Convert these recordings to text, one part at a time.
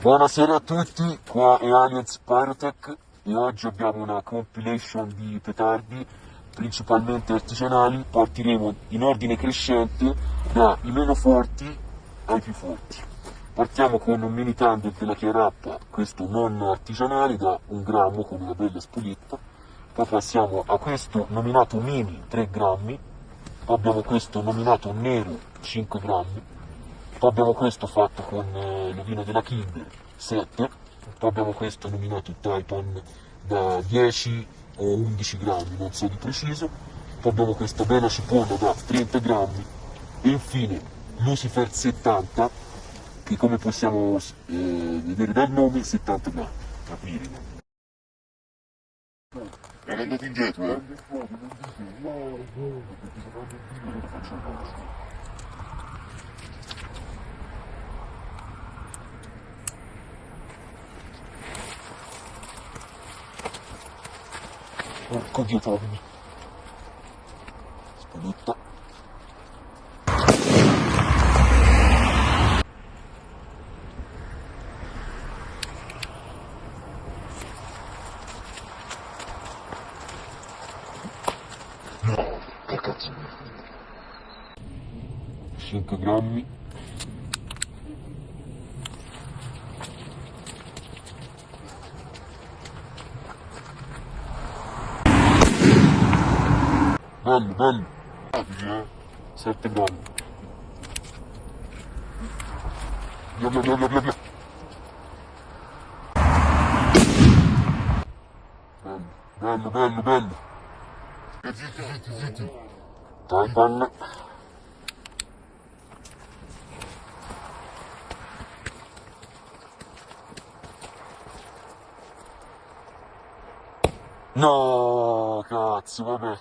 Buonasera a tutti, qua è Aliens Firecrackers e oggi abbiamo una compilation di petardi, principalmente artigianali. Partiremo in ordine crescente dai meno forti ai più forti. Partiamo con un mini thunder della Chiarappa, questo non artigianale, da 1 grammo con una bella spugetta. Poi passiamo a questo nominato mini 3 grammi, poi abbiamo questo nominato nero 5 grammi. Poi abbiamo questo fatto con l'ovino della Kinder 7, poi abbiamo questo nominato Titan da 10 o 11 grammi, non so di preciso, poi abbiamo questa bella cipolla da 30 grammi e infine Lucifer 70, che come possiamo vedere dal nome 70 grammi, capire. Era andato indietro, Porco Dio, trovi. Spagetta. No, che cazzo. 5 grammi. Bello, bello. 7 grammi. Via, via, via, via, via, via. Bello, bello, bello. E zitti, zitti, zitti. Dai, palle. No, cazzo, vabbè.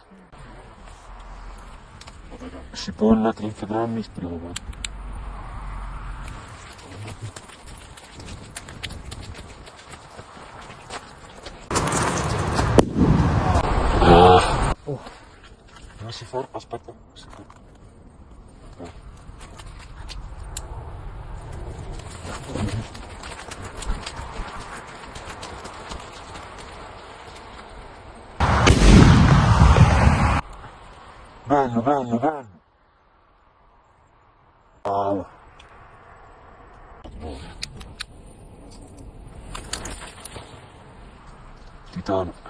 Cipolla 30 grammi, speriamo. Oh, non si fa, aspetta, si fa. Bello, bello, bello. Wow. Titano.